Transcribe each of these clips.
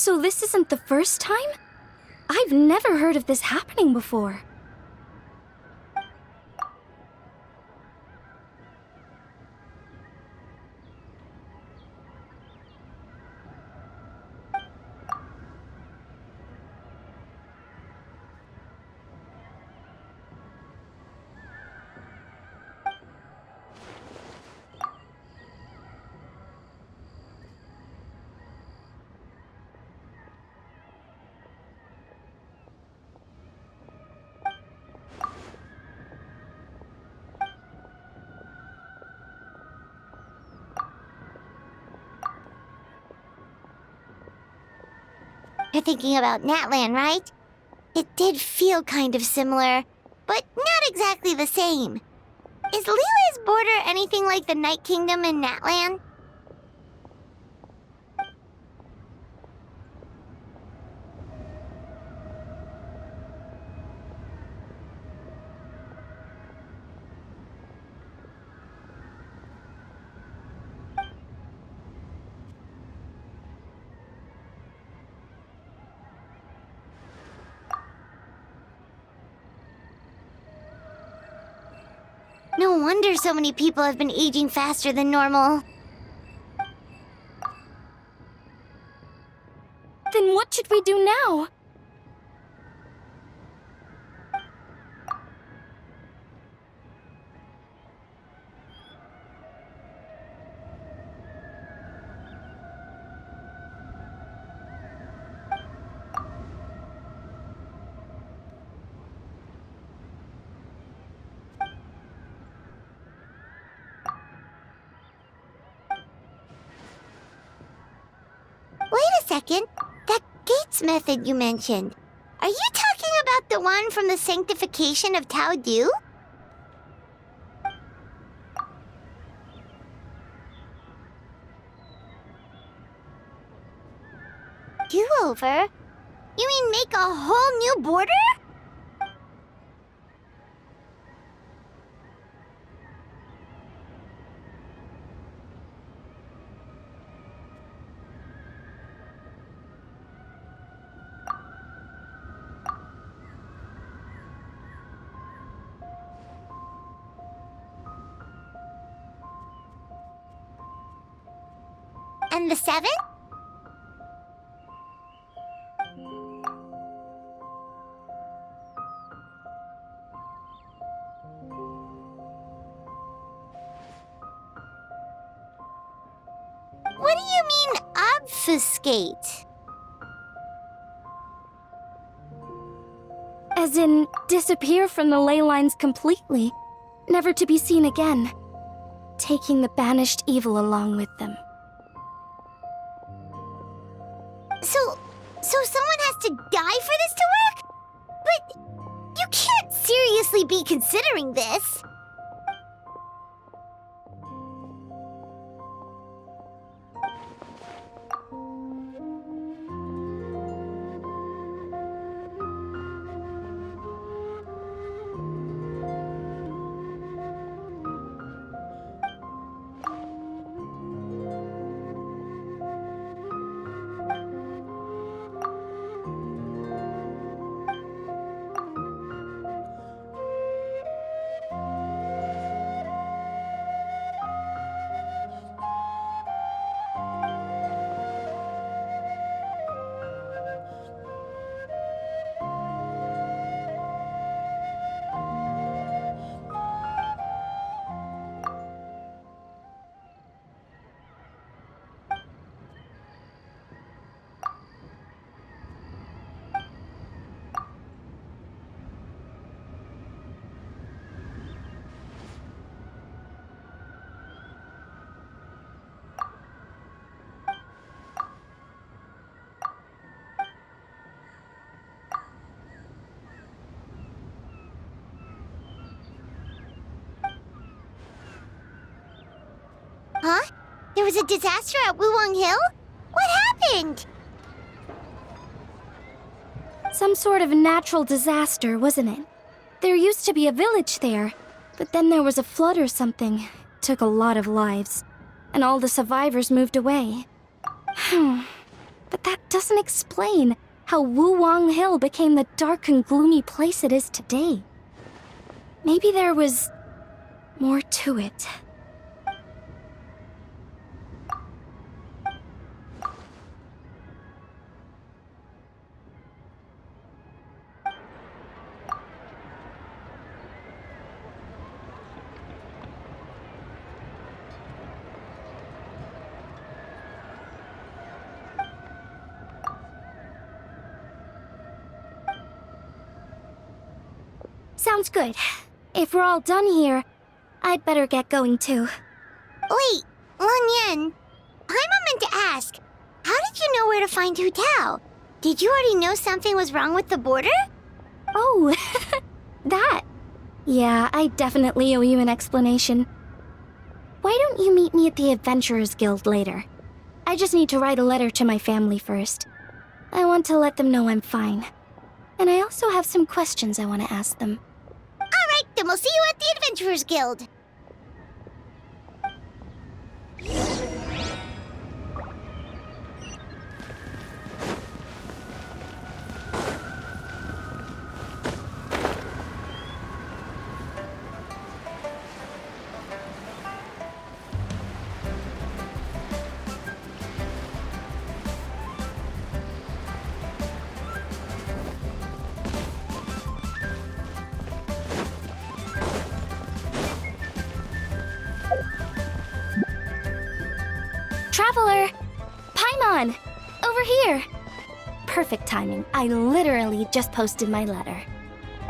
So this isn't the first time? I've never heard of this happening before. You're thinking about Natlan, right? It did feel kind of similar, but not exactly the same. Is Leela's border anything like the Night Kingdom in Natlan? No wonder so many people have been aging faster than normal. Then what should we do now? Wait a second. That gates method you mentioned. Are you talking about the one from the sanctification of Tao Du? Do-over? You mean make a whole new border? And the 7? What do you mean, obfuscate? As in, disappear from the ley lines completely, never to be seen again, taking the banished evil along with them. So someone has to die for this to work? But you can't seriously be considering this. Huh? There was a disaster at Wuwang Hill? What happened? Some sort of natural disaster, wasn't it? There used to be a village there, but then there was a flood or something. Took a lot of lives, and all the survivors moved away. But that doesn't explain how Wuwang Hill became the dark and gloomy place it is today. Maybe there was more to it. Sounds good. If we're all done here, I'd better get going too. Wait, Lan Yan. Paimon meant to ask, how did you know where to find Hu Tao? Did you already know something was wrong with the border? Oh, that. Yeah, I definitely owe you an explanation. Why don't you meet me at the Adventurers Guild later? I just need to write a letter to my family first. I want to let them know I'm fine. And I also have some questions I want to ask them. Alright, then we'll see you at the Adventurers Guild. Traveler! Paimon! Over here! Perfect timing. I literally just posted my letter.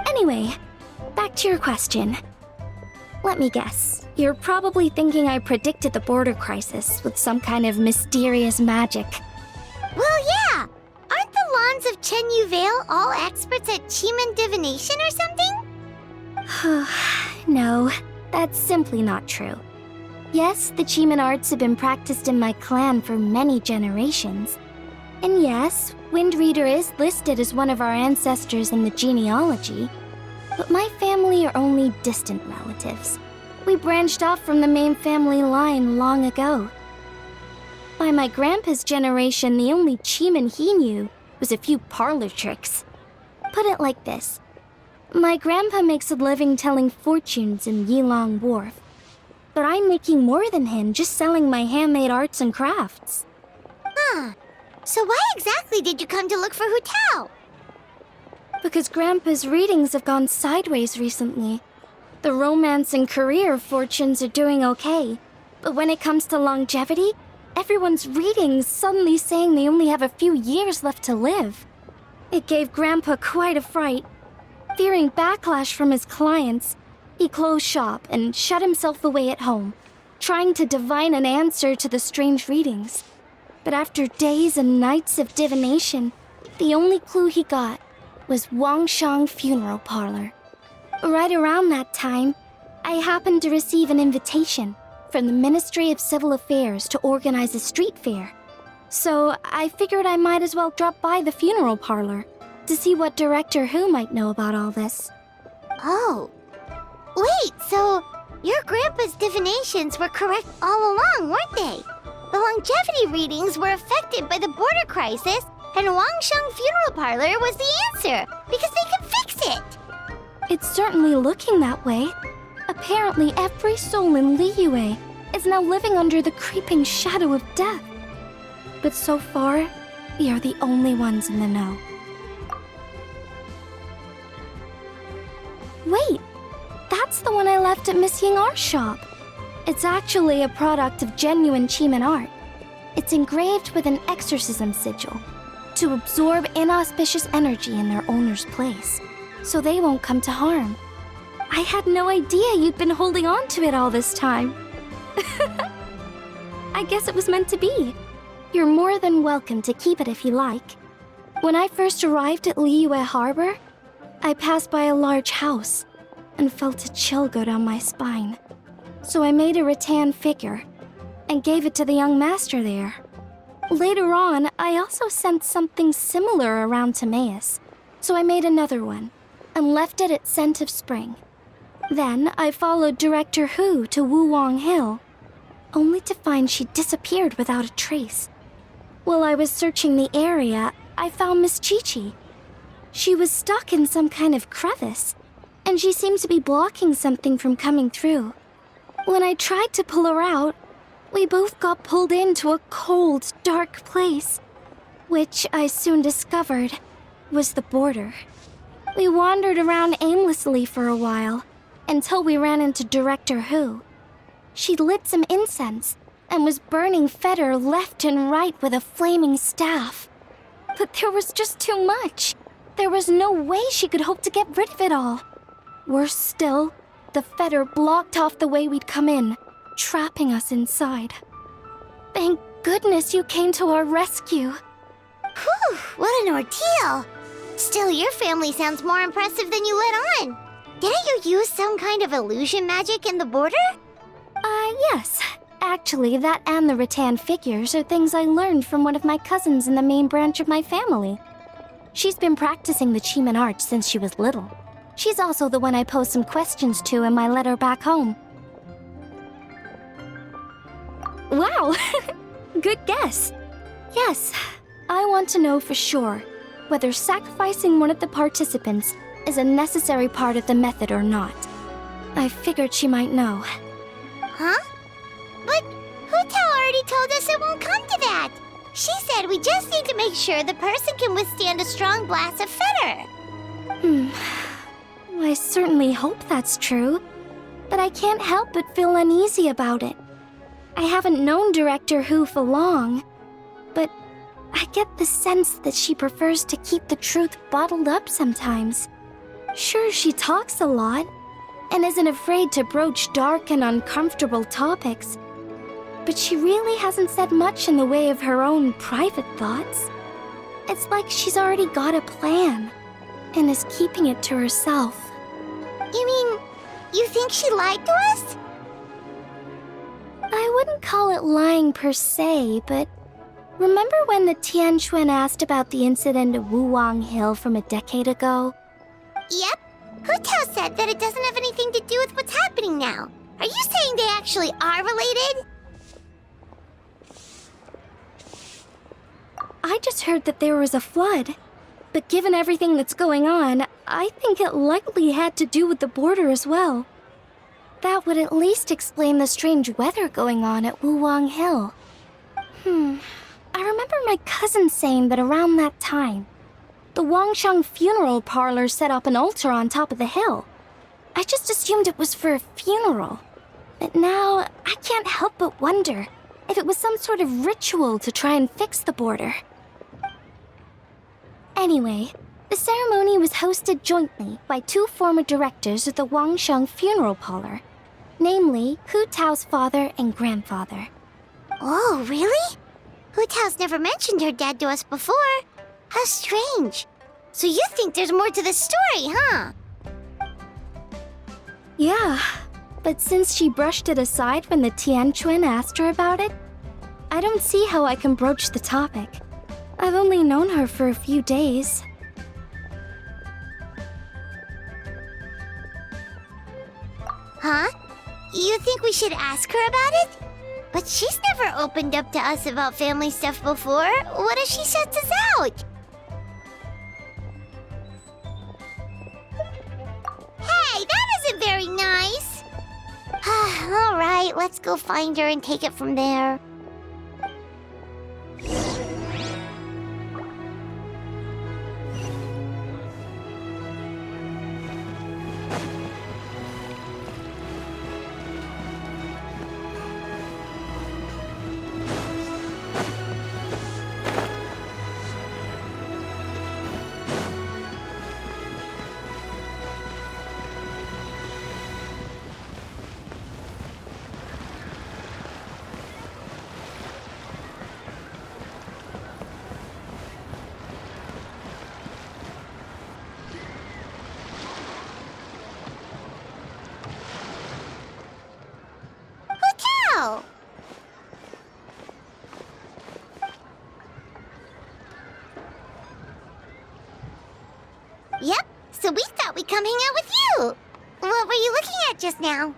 Anyway, back to your question. Let me guess. You're probably thinking I predicted the border crisis with some kind of mysterious magic. Well, yeah! Aren't the Lawns of Chen Yu Vale all experts at Cheeman divination or something? No, that's simply not true. Yes, the Cheeman arts have been practiced in my clan for many generations. And yes, Windreader is listed as one of our ancestors in the genealogy. But my family are only distant relatives. We branched off from the main family line long ago. By my grandpa's generation, the only Cheeman he knew was a few parlor tricks. Put it like this. My grandpa makes a living telling fortunes in Yilong Wharf. But I'm making more than him just selling my handmade arts and crafts. Huh. So why exactly did you come to look for Hu Tao? Because Grandpa's readings have gone sideways recently. The romance and career fortunes are doing okay. But when it comes to longevity, everyone's readings suddenly saying they only have a few years left to live. It gave Grandpa quite a fright. Fearing backlash from his clients, he closed shop and shut himself away at home, trying to divine an answer to the strange readings. But after days and nights of divination, the only clue he got was Wangshang Funeral Parlor. Right around that time, I happened to receive an invitation from the Ministry of Civil Affairs to organize a street fair. So I figured I might as well drop by the funeral parlor to see what Director Who might know about all this. Oh. Wait, so your grandpa's divinations were correct all along, weren't they? The longevity readings were affected by the border crisis, and Wangsheng Funeral Parlor was the answer, because they could fix it! It's certainly looking that way. Apparently every soul in Liyue is now living under the creeping shadow of death. But so far, we are the only ones in the know. Wait! That's the one I left at Miss Ying Art Shop. It's actually a product of genuine Cheeman art. It's engraved with an exorcism sigil to absorb inauspicious energy in their owner's place, so they won't come to harm. I had no idea you'd been holding on to it all this time. I guess it was meant to be. You're more than welcome to keep it if you like. When I first arrived at Liyue Harbor, I passed by a large house and felt a chill go down my spine. So I made a rattan figure and gave it to the young master there. Later on, I also sent something similar around to Timaeus, so I made another one and left it at Scent of Spring. Then I followed Director Who to Wuwang Hill, only to find she disappeared without a trace. While I was searching the area, I found Miss Chi-Chi. She was stuck in some kind of crevice, and she seemed to be blocking something from coming through. When I tried to pull her out, we both got pulled into a cold, dark place, which I soon discovered was the border. We wandered around aimlessly for a while, until we ran into Director Who. She'd lit some incense and was burning Feder left and right with a flaming staff. But there was just too much. There was no way she could hope to get rid of it all. Worse still, the Feder blocked off the way we'd come in, trapping us inside. Thank goodness you came to our rescue. Whew, what an ordeal! Still, your family sounds more impressive than you let on. Didn't you use some kind of illusion magic in the border? Yes. Actually, that and the rattan figures are things I learned from one of my cousins in the main branch of my family. She's been practicing the Chiman art since she was little. She's also the one I posed some questions to in my letter back home. Wow! Good guess. Yes, I want to know for sure whether sacrificing one of the participants is a necessary part of the method or not. I figured she might know. Huh? But Hutao already told us it won't come to that. She said we just need to make sure the person can withstand a strong blast of Feder. I certainly hope that's true, but I can't help but feel uneasy about it. I haven't known Director Who for long, but I get the sense that she prefers to keep the truth bottled up sometimes. Sure, she talks a lot, and isn't afraid to broach dark and uncomfortable topics, but she really hasn't said much in the way of her own private thoughts. It's like she's already got a plan, and is keeping it to herself. You mean, you think she lied to us? I wouldn't call it lying per se, but remember when the Tianquan asked about the incident at Wuwang Hill from a decade ago? Yep. Hutao said that it doesn't have anything to do with what's happening now. Are you saying they actually are related? I just heard that there was a flood. But given everything that's going on, I think it likely had to do with the border as well. That would at least explain the strange weather going on at Wuwang Hill. I remember my cousin saying that around that time, the Wangsheng funeral parlor set up an altar on top of the hill. I just assumed it was for a funeral. But now, I can't help but wonder if it was some sort of ritual to try and fix the border. Anyway, the ceremony was hosted jointly by two former directors of the Wangsheng funeral parlor, namely Hu Tao's father and grandfather. Oh, really? Hutao's never mentioned her dad to us before. How strange. So you think there's more to the story, huh? Yeah, but since she brushed it aside when the Tianquan asked her about it, I don't see how I can broach the topic. I've only known her for a few days. Huh? You think we should ask her about it? But she's never opened up to us about family stuff before. What if she shuts us out? Hey, that isn't very nice. All right, let's go find her and take it from there. Hutao! Yep, so we thought we'd come hang out with you. What were you looking at just now?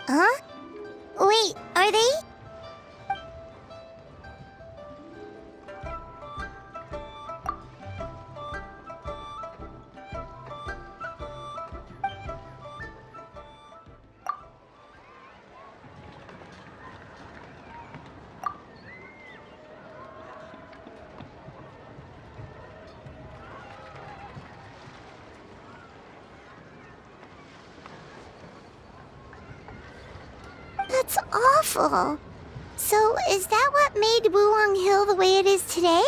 Huh? Wait, are they? That's awful. So, is that what made Wulong Hill the way it is today?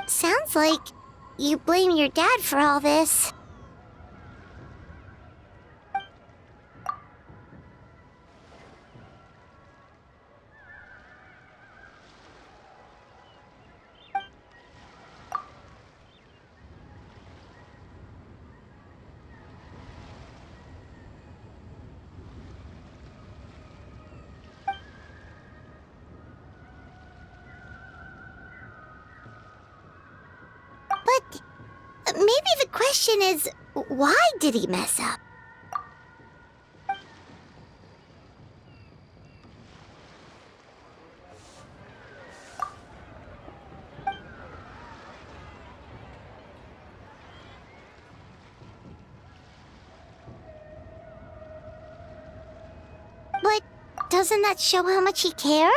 Sounds like you blame your dad for all this. But maybe the question is, why did he mess up? But doesn't that show how much he cared?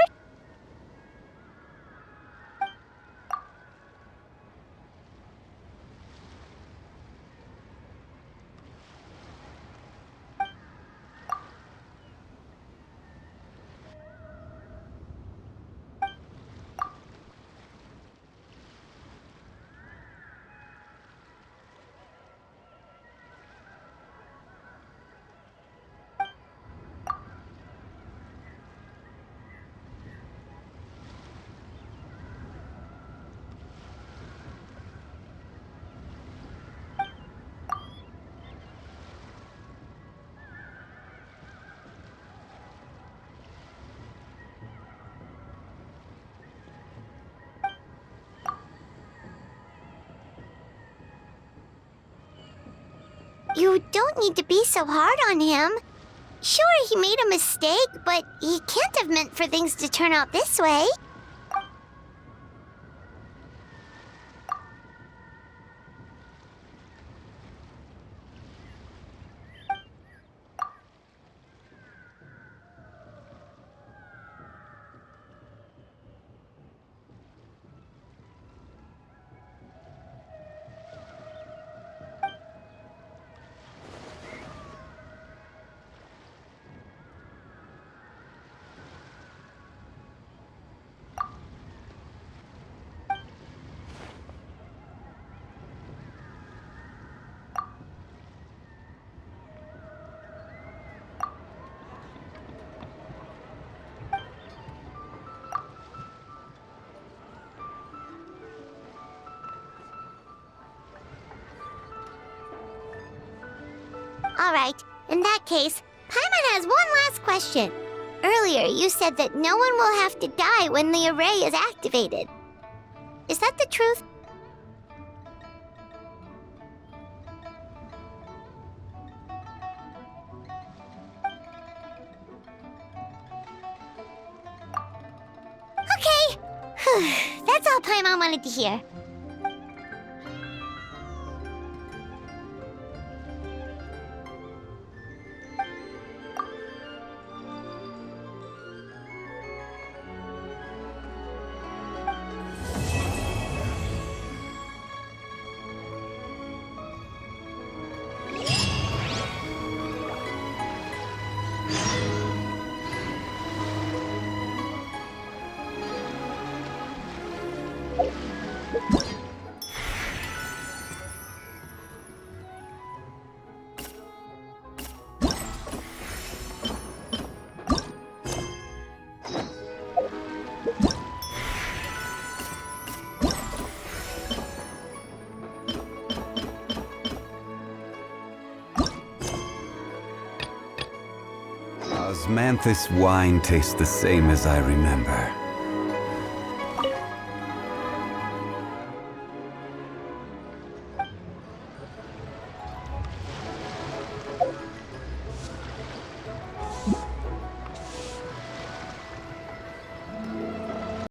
You don't need to be so hard on him. Sure, he made a mistake, but he can't have meant for things to turn out this way. Alright, in that case, Paimon has one last question. Earlier, you said that no one will have to die when the array is activated. Is that the truth? Okay! That's all Paimon wanted to hear. Does Manthus wine taste the same as I remember?